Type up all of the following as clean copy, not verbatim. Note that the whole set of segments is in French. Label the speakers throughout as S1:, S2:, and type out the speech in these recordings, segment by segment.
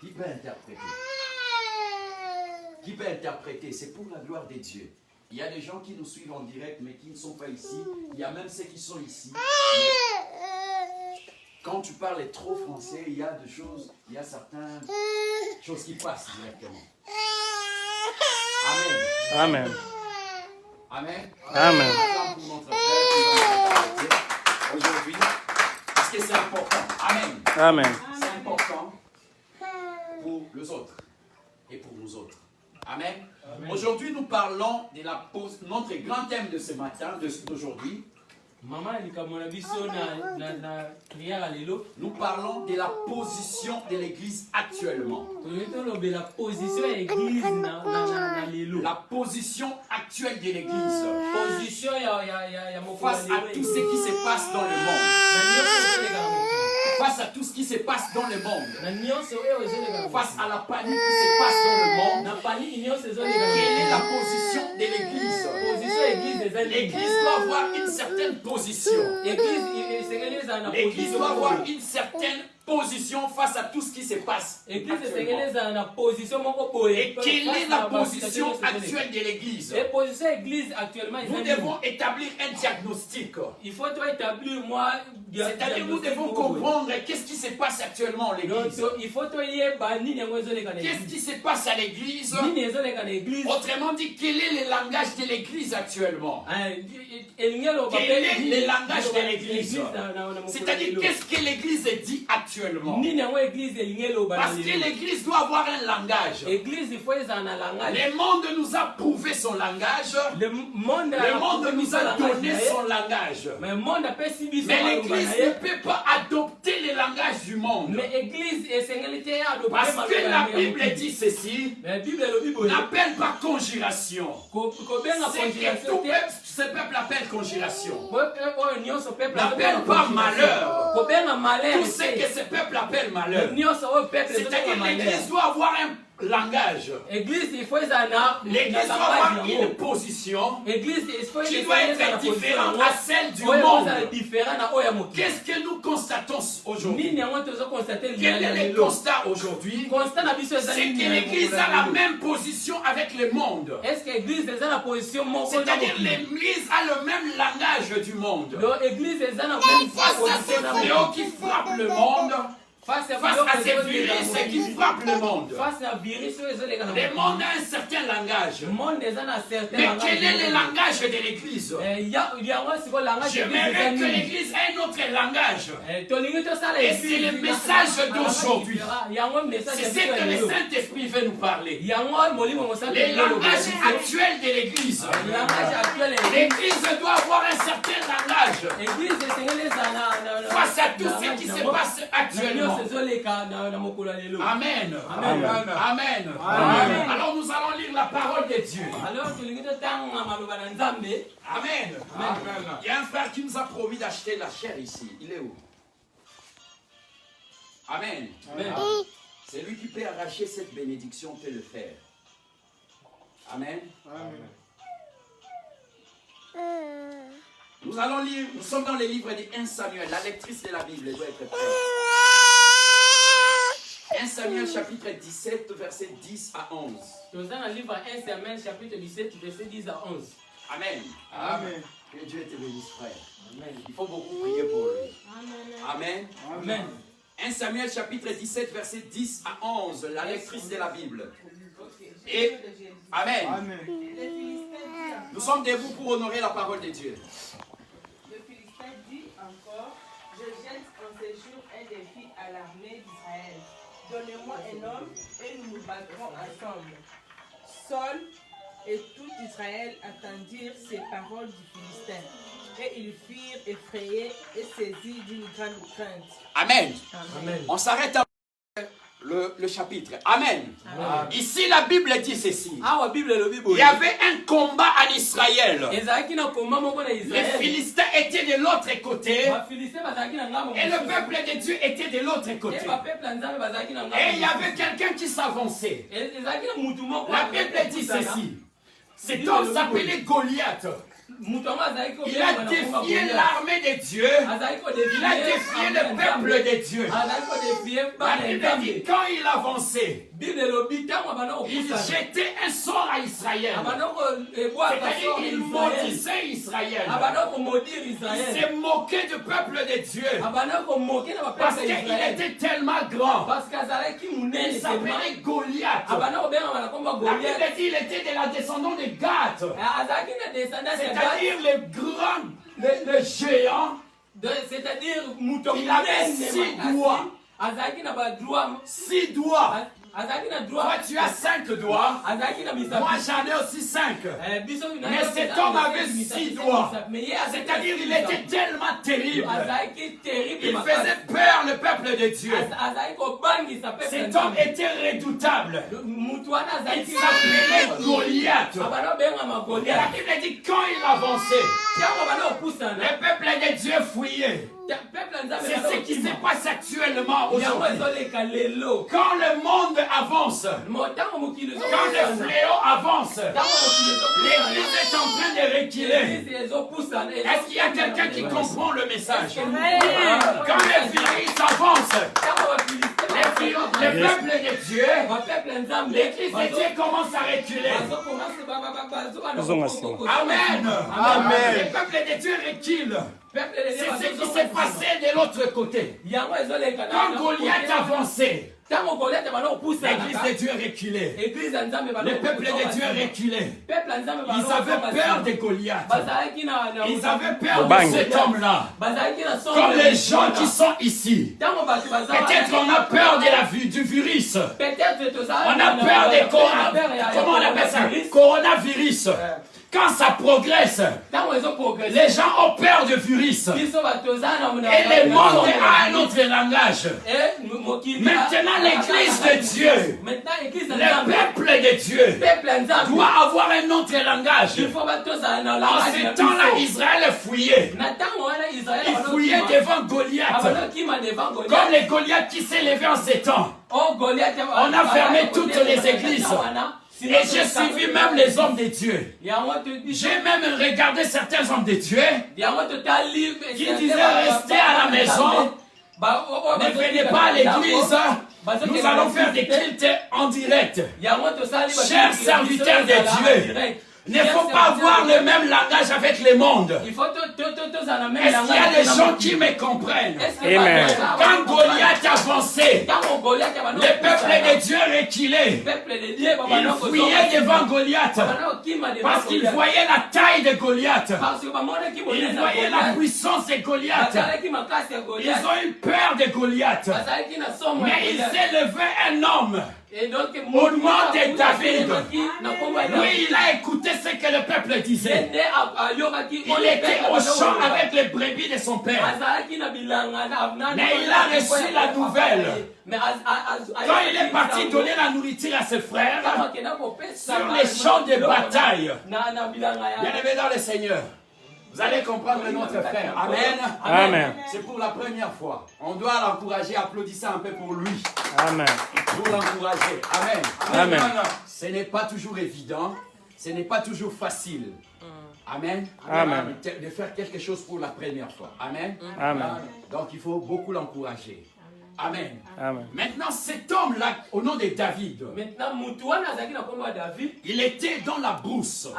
S1: Qui peut interpréter? Qui peut interpréter? C'est pour la gloire de Dieu. Il y a des gens qui nous suivent en direct, mais qui ne sont pas ici. Il y a même ceux qui sont ici. Quand tu parles trop français, il y a des choses, il y a certaines choses qui passent directement. Amen.
S2: Amen.
S1: Amen.
S2: Amen.
S1: Pour notre frère aujourd'hui, parce que c'est important. Amen.
S2: Amen.
S1: C'est important pour les autres et pour nous autres. Amen. Aujourd'hui, nous parlons de la pause. Notre grand thème de ce matin, d'aujourd'hui. Nous parlons de la position de l'Église actuellement. La position actuelle de l'Église face à tout ce qui se passe dans le monde. Face à tout ce qui se passe dans le monde. Face à la panique qui se passe dans le monde. Quelle est la position de l'Église? L'Église doit avoir une certaine position. L'Église doit avoir une certaine position face à tout ce qui se passe. Et quelle est la position actuelle de l'Église? Nous devons établir un diagnostic. C'est-à-dire nous devons comprendre qu'est-ce qui se passe actuellement à l'Église. Qu'est-ce qui se passe à l'Église? Autrement dit, quel est le langage de l'Église actuellement? Quel est le langage de l'Église? C'est-à-dire qu'est-ce que l'Église dit actuellement? Parce que l'Église doit avoir un langage. Le monde nous a prouvé son langage. Le monde nous a donné son langage. Mais l'Église ne peut pas adopter le langage du monde. Parce que la Bible dit ceci. N'appelle pas conjuration. C'est que tout ce peuple appelle conjuration. N'appelle pas malheur. Tout ce que ce peuple appelle malheur. C'est-à-dire que l'Église doit avoir un langage. L'Église doit avoir une position qui doit être différente à celle du monde. Qu'est-ce que nous constatons aujourd'hui? Quel est le constat aujourd'hui? C'est que l'Église a la même position avec le monde. C'est-à-dire que l'Église a le même langage du monde. Face à ces fléaux qui frappent le monde, face à ces virus qui frappent le monde. Le monde a un certain langage. Mais quel est le langage de l'Église? J'aimerais que l'Église ait un autre langage. Et c'est le message d'aujourd'hui. C'est ce que le Saint-Esprit veut nous parler. Le langage actuel de l'Église. L'Église doit avoir un certain langage. Face à tout ce qui se passe actuellement. Amen. Amen. Amen. Amen. Alors nous allons lire la parole de Dieu. Amen. Amen. Il y a un frère qui nous a promis d'acheter la chair ici. Il est où? Amen. Amen. C'est lui qui peut arracher cette bénédiction, peut le faire. Amen. Amen. Nous allons lire, nous sommes dans les livres de 1 Samuel. La lectrice de la Bible doit être prête. 1 Samuel chapitre 17, verset 10 à 11.
S3: Nous allons dans le livre 1 Samuel chapitre 17, verset 10 à 11.
S1: Amen.
S3: Amen.
S1: Que Dieu te bénisse, frère. Amen. Il faut beaucoup prier pour lui. Amen. Amen. 1 Samuel chapitre 17, verset 10 à 11. La lectrice de la Bible. Et Amen. Amen. Nous sommes debout pour honorer la parole de Dieu.
S4: Le Philistin dit encore: je jette en séjour un défi à l'armée d'Israël. Donnez-moi un homme et nous nous battrons ensemble. Saul et tout Israël attendirent ces paroles du Philistin. Et ils furent effrayés et saisis d'une grande crainte.
S1: Amen. Amen. On s'arrête à le chapitre. Amen. Amen. Ici la Bible dit ceci. Il y avait un combat en Israël. Les Philistins étaient de l'autre côté. Et le peuple de Dieu était de l'autre côté. Et il y avait quelqu'un qui s'avançait. La Bible dit ceci. Cet homme s'appelait Goliath. Il a défié l'armée des dieux. Il a défié le peuple des dieux. La Bible dit quand il avançait, il jetait un sort à Israël. C'est-à-dire qu'il maudissait Israël. Il s'est moqué du peuple des dieux. Parce qu'il était tellement grand. Il s'appelait Goliath. La Bible dit qu'il était de la descendance de Gath. C'est-à-dire les grands, les géants. Il avait 6 doigts. 6 doigts. Toi, tu as 5 doigts. Moi, j'en ai aussi 5. Mais cet homme avait 6 doigts. C'est-à-dire qu'il était tellement terrible. Il faisait peur le peuple de Dieu. Cet homme était redoutable. Il s'appelait Goliath. Et la Bible dit quand il avançait, le peuple de Dieu fouillait. C'est ce qui se passe actuellement aujourd'hui. Quand le monde avance, quand le fléau avance, l'Église est en train de reculer. Est-ce qu'il y a quelqu'un qui comprend le message? Quand le virus avance, le peuple de Dieu, l'Église de Dieu commence à reculer. Amen. Amen. Le peuple de Dieu recule. C'est ce qui s'est passé de l'autre côté. Quand Goliath avançait, l'Église de Dieu reculait. Le peuple de Dieu reculait. Ils avaient peur de Goliath. Ils avaient peur de cet homme-là. Comme les gens qui sont ici. Peut-être on a peur du virus. On a peur des comment on appelle ça? Coronavirus. Quand ça progresse, les gens ont peur du virus. Et le monde a un autre langage. Maintenant, l'Église de Dieu, le peuple de Dieu, doit avoir un autre langage. En ce temps-là, Israël fouillait. Il fouillait devant Goliath. Comme les Goliaths qui s'est levé en ces temps. On a fermé toutes les églises. Et j'ai suivi même les hommes de Dieu. J'ai même regardé certains hommes de Dieu qui disaient restez à la maison, ne venez pas à l'église, nous allons faire des cultes en direct. Chers serviteurs de Dieu, il ne faut pas avoir le même langage avec le monde. Est-ce qu'il y a des gens qui me comprennent?
S2: Amen.
S1: Quand Goliath avançait, le peuple de Dieu reculait. Il fouillait devant Goliath parce qu'il voyait la taille de Goliath. Il voyait la puissance de Goliath. Ils ont eu peur de Goliath. Mais il s'est levé un homme au nom de David. Lui, il a écouté ce que le peuple disait. Il était au champ avec les brebis de son père. Mais il a reçu la nouvelle. Quand il est parti donner la nourriture à ses frères sur les champs de bataille. Bien-aimés dans le Seigneur, vous allez comprendre notre frère. Amen.
S2: Amen.
S1: C'est pour la première fois. On doit l'encourager. Applaudissez un peu pour lui.
S2: Amen.
S1: Pour l'encourager. Amen.
S2: Amen.
S1: Ce n'est pas toujours évident. Ce n'est pas toujours facile. Amen.
S2: Amen.
S1: De faire quelque chose pour la première fois. Amen.
S2: Amen.
S1: Donc il faut beaucoup l'encourager. Amen.
S2: Amen.
S1: Maintenant, cet homme-là, au nom de David, il était dans la brousse.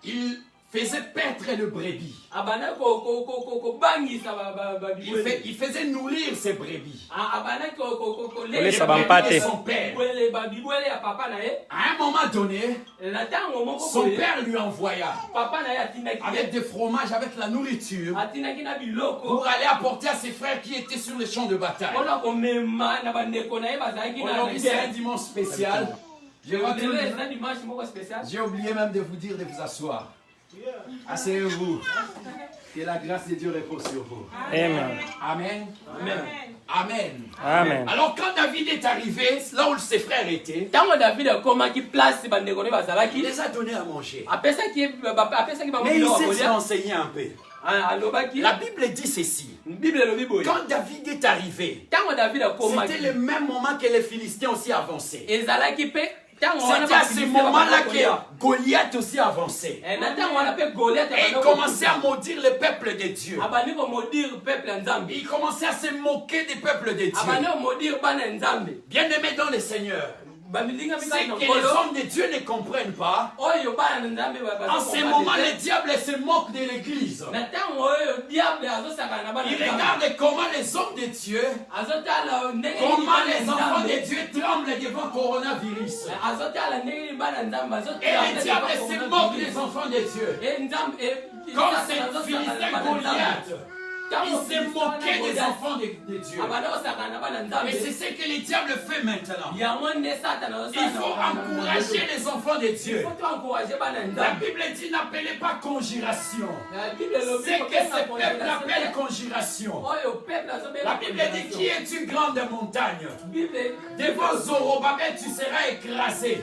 S1: Il faisait paître le brebis. Il faisait nourrir ses brebis.
S2: Les brebis
S1: de son père. À un moment donné, son père lui envoya avec des fromages, avec la nourriture, pour aller apporter à ses frères qui étaient sur les champs de bataille. Aujourd'hui, c'est un dimanche spécial. J'ai oublié même de vous dire de vous asseoir. Asseyez-vous. Que la grâce de Dieu repose sur vous.
S2: Amen.
S1: Amen. Amen. Amen.
S2: Amen.
S1: Alors quand David est arrivé, là où ses frères étaient, il les a donné à manger. Mais il s'est renseigné un peu. La Bible dit ceci. Quand David est arrivé, c'était le même moment que les Philistins aussi avançaient. C'était à ce moment-là que Goliath aussi avançait. Et il commençait à maudire le peuple de Dieu. Il commençait à se moquer des peuples de Dieu. Bien-aimés dans le Seigneur, c'est que les hommes de Dieu ne comprennent pas. En ce moment, le diable se moque de l'église. Il regarde comment les hommes de Dieu, comment les enfants de Dieu tremblent devant le coronavirus. Et le diable se moque des enfants de Dieu. Comme c'est Philistin Goliath. Il s'est moqué des enfants de Dieu. Et c'est ce que le diable fait maintenant. Il faut encourager les enfants de Dieu. La Bible dit n'appelez pas conjuration. C'est que ce peuple appelle conjuration. La Bible dit qui est une grande montagne. Devant Zorobabel tu seras écrasé.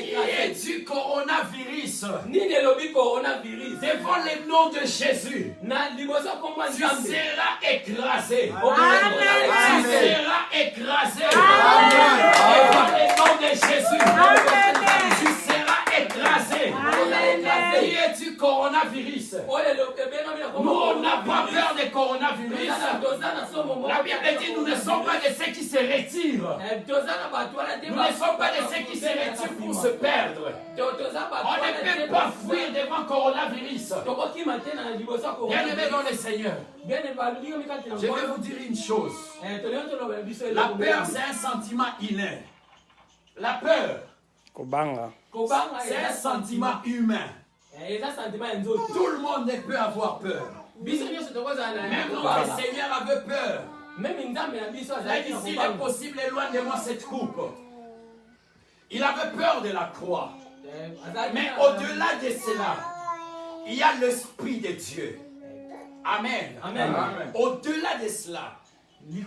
S1: Qui est du coronavirus. Devant le nom de Jésus. Tu seras écrasé. Tu seras écrasé. Devant le nom de Jésus. Tu seras écrasé. Qui est du coronavirus. Nous, on n'a pas peur du coronavirus. La Bible dit nous ne sommes pas de ceux qui se retirent. Nous ne sommes pas de ceux qui se retirent pour se perdre. On ne peut pas fuir devant le coronavirus. Bien-aimés dans le Seigneur, je vais vous dire une chose. La peur, c'est un sentiment inné. La peur, c'est un sentiment humain. Tout le monde ne peut avoir peur. Même notre Seigneur avait peur. Il a dit s'il est possible, éloigne de moi cette coupe. Il avait peur de la croix. Mais au-delà de cela, il y a l'Esprit de Dieu. Amen. Amen. Au-delà de cela, il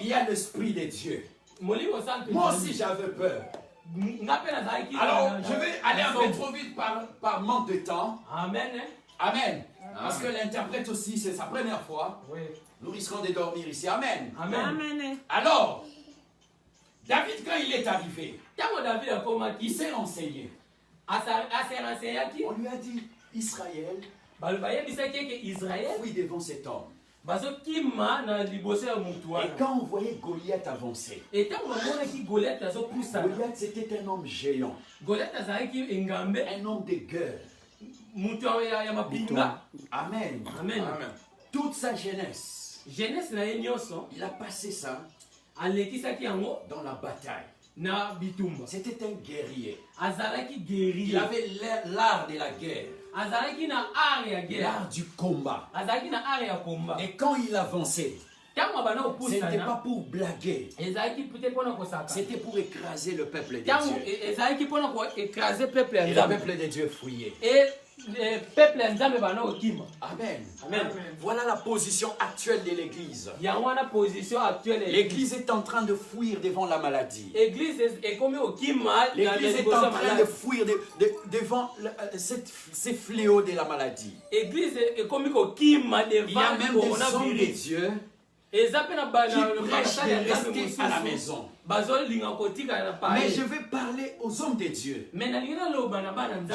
S1: y a l'Esprit de Dieu. Moi aussi j'avais peur. Alors je vais aller un peu trop vite par manque de temps. Amen. Amen. Parce que l'interprète aussi, c'est sa première fois. Nous risquons de dormir ici. Amen. Amen. Alors, David, quand il est arrivé, il s'est renseigné. On lui a dit, Israël, oui, devant cet homme. Et quand on voyait Goliath avancer, Goliath c'était un homme géant, un homme de guerre. Amen. Amen. Toute sa jeunesse, il a passé ça dans la bataille. C'était un guerrier. Il avait l'art de la guerre. L'art du combat. Et quand il avançait, ce n'était pas pour blaguer. C'était pour écraser le peuple de Dieu. Et le peuple de Dieu fuyait. Amen. Amen. Voilà la position actuelle de l'Église. L'Église est en train de fuir devant la maladie. L'Église est en train de fuir devant ces fléaux de la maladie. Il y a même des hommes de Dieu qui prêchent de rester à la maison. Mais je vais parler aux hommes de Dieu. Je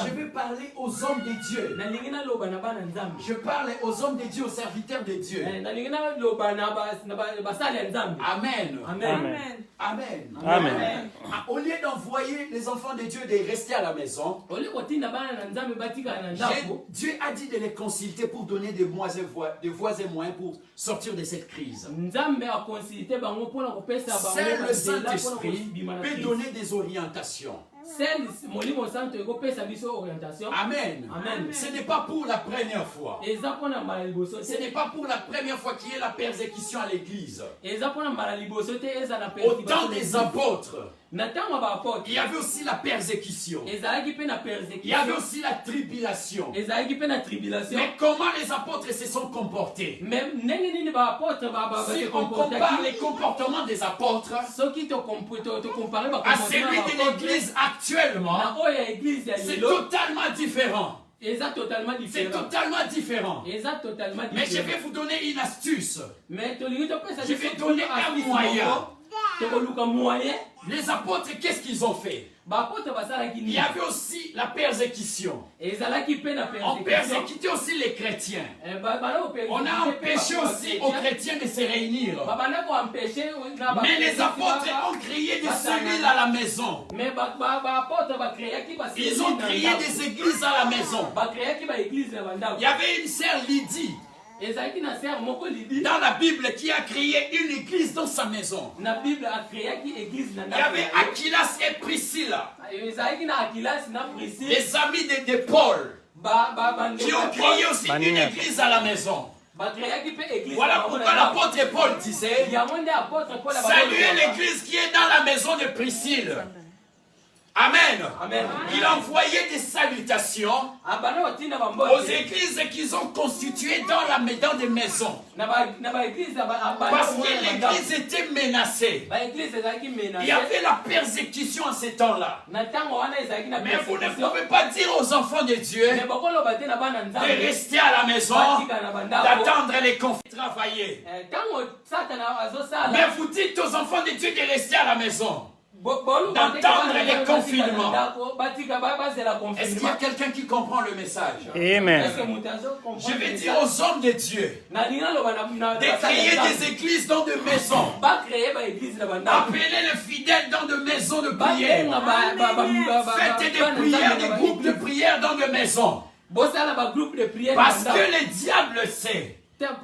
S1: vais parler aux hommes de Dieu. Je parle aux hommes de Dieu, aux serviteurs de Dieu. Amen. Amen. Amen. Amen. Au lieu d'envoyer les enfants de Dieu de rester à la maison, Dieu a dit de les consulter pour donner des voies et moyens pour sortir de cette crise. Seul le Saint-Esprit peut donner des orientations. Amen. Amen. Ce n'est pas pour la première fois. Ce n'est pas pour la première fois qu'il y a la persécution à l'église. Au temps des apôtres, il y avait aussi la persécution. Il y avait aussi la tribulation. Mais comment les apôtres se sont comportés? Si on compare les comportements des apôtres à celui de l'église actuellement, c'est totalement différent. C'est totalement différent. Mais je vais vous donner une astuce. Je vais donner un moyen Les apôtres, qu'est-ce qu'ils ont fait? Il y avait aussi la persécution. On persécutait aussi les chrétiens. On a empêché aussi aux chrétiens de se réunir. Mais les apôtres ont créé des cellules à la maison. Ils ont créé des églises à la maison. Il y avait une sœur Lydie dans la Bible qui a créé une église dans sa maison. Il y avait Aquilas et Priscilla, les amis de Paul, qui ont créé aussi une église à la maison. Voilà pourquoi l'apôtre Paul disait: saluez l'église qui est dans la maison de Priscille. Amen.
S3: Amen.
S1: Il envoyait des salutations aux églises qu'ils ont constituées dans des maisons. Parce que l'église était menacée. Il y avait la persécution à ce temps-là. Mais vous ne pouvez pas dire aux enfants de Dieu de rester à la maison, d'attendre les conflits, de travailler. Mais vous dites aux enfants de Dieu de rester à la maison, d'entendre les confinements. Est-ce qu'il y a quelqu'un qui comprend le message?
S2: Amen.
S1: Je vais dire aux hommes de Dieu de créer des églises dans de maisons. Appelez les fidèles dans de maisons de prière. Faites des prières, des groupes de prière dans de maisons. Parce que le diable sait. La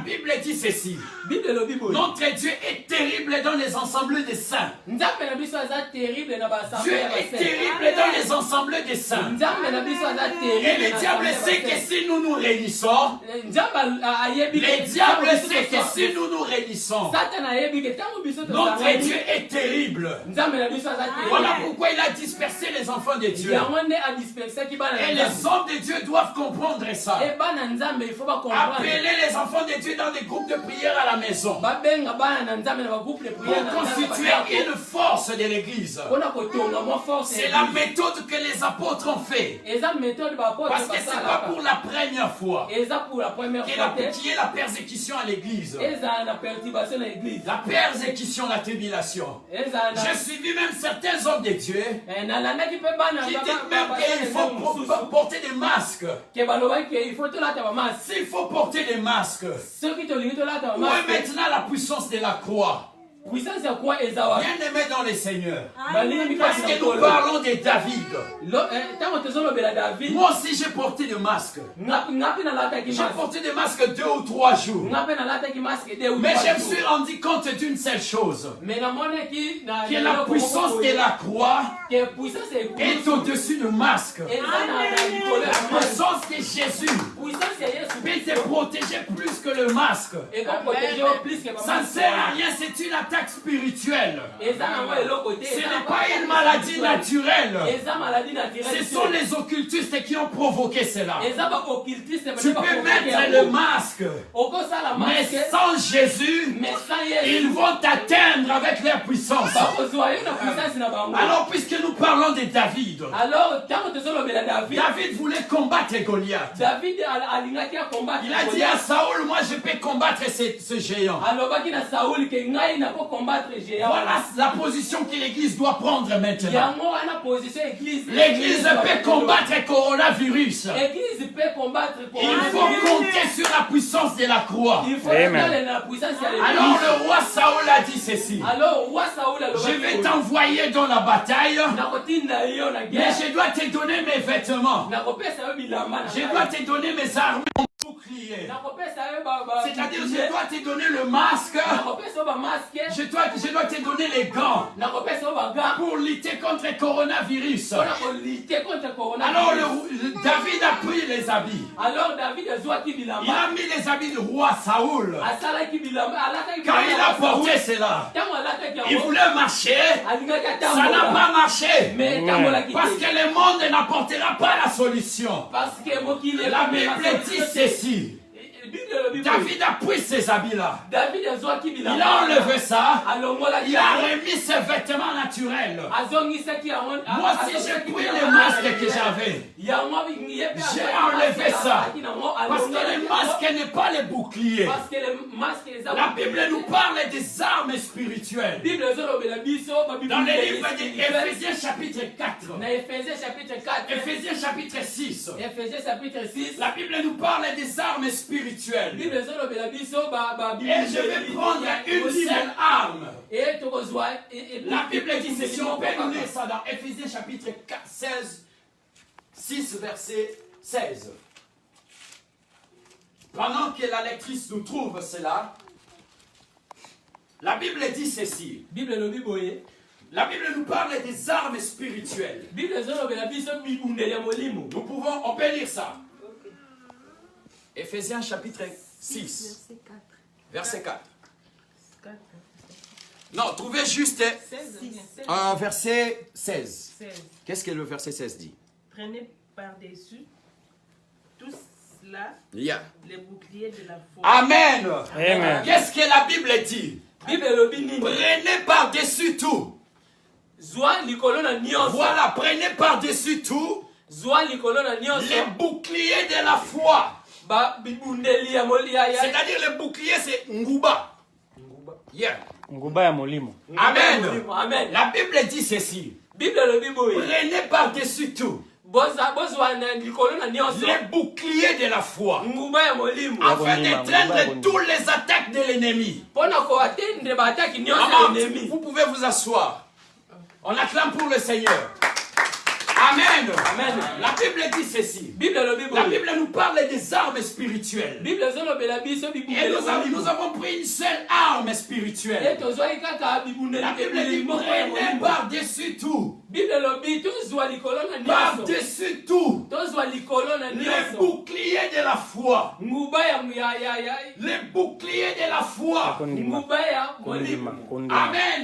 S1: Bible dit ceci: notre Dieu est terrible dans les assemblées des saints. Dieu est terrible dans les assemblées des saints. Et le diable sait que si nous nous réunissons, le diable sait que si nous nous réunissons, notre Dieu est terrible. Voilà pourquoi il a dispersé les enfants de Dieu. Et les hommes de Dieu doivent comprendre ça. Appelez les enfants de Dieu dans des groupes de prière à la maison pour constituer une force de l'église. C'est la méthode que les apôtres ont fait. Parce que ce n'est pas pour la première fois qu'il y a la persécution à l'église. La persécution, la tribulation. J'ai suivi même certains hommes de Dieu qui disent même qu'il faut porter des masques. S'il faut porter des masques, où est maintenant la puissance de la croix? Bien-aimé dans les seigneurs, parce que nous parlons de David. Moi aussi j'ai porté des masques. J'ai porté des masques 2 ou 3 jours. Mais je me suis rendu compte d'une seule chose, que la puissance de la croix est au-dessus du masque. La puissance de Jésus peut te protéger plus que le masque. Ça ne sert à rien, c'est une attaque spirituelle. Ce n'est pas une maladie naturelle. Ce sont les occultistes qui ont provoqué cela. Tu peux mettre le masque, mais sans Jésus, ils vont t'atteindre avec leur puissance. Alors puisque nous parlons de David, David voulait combattre Goliath. Il a dit à Saoul: moi je peux combattre ce géant. Voilà la position que l'église doit prendre maintenant. L'église peut combattre le coronavirus. Il faut compter sur la puissance de la croix.
S2: Amen.
S1: Alors le roi Saoul a dit ceci: je vais t'envoyer dans la bataille, mais je dois te donner mes vêtements. Je dois te donner mes armes. C'est-à-dire, je dois te donner le masque, je dois te donner les gants pour lutter contre le coronavirus. Alors David a pris les habits. Il a mis les habits du roi Saoul. Quand il a porté cela, il voulait marcher, ça n'a pas marché. Parce que le monde n'apportera pas la solution. La Bible dit ceci: David a pris ces habits-là.
S3: David
S1: Il a enlevé ça. Il a remis ses vêtements naturels. Moi aussi, j'ai pris les masques que j'avais. J'ai enlevé ça. Parce que les masques n'est pas les boucliers. La Bible nous parle des armes spirituelles. Dans le livre d'Éphésiens chapitre 4. Éphésiens chapitre 6. La Bible nous parle des armes spirituelles. Et je vais prendre une seule arme. La Bible dit ceci, on peut nous lire ça dans Éphésiens chapitre 4, 6 verset 16. Pendant que la lectrice nous trouve cela, la Bible dit ceci. La Bible nous parle des armes spirituelles. Nous pouvons, on peut lire ça. Éphésiens chapitre 6, verset 4. Non, trouvez juste un verset 16. Qu'est-ce que le verset 16 dit?
S4: Prenez par-dessus tout cela les boucliers de la foi.
S1: Amen.
S2: Amen.
S1: Qu'est-ce que la Bible dit? Prenez par-dessus tout. Voilà, prenez par-dessus tout les boucliers de la foi. C'est-à-dire les boucliers, c'est Nguba.
S2: Nguba ya molimo.
S1: Amen. La Bible dit ceci. Prenez par-dessus tout les boucliers de la foi afin d'éteindre toutes les attaques de l'ennemi. Vous pouvez vous asseoir. On acclame pour le Seigneur. Amen. La Bible dit ceci. La Bible nous parle des armes spirituelles. Et nous avons pris une seule arme spirituelle. La Bible dit prenez par-dessus tout. Par-dessus tout. Les boucliers de la foi. Les boucliers de la foi. Amen.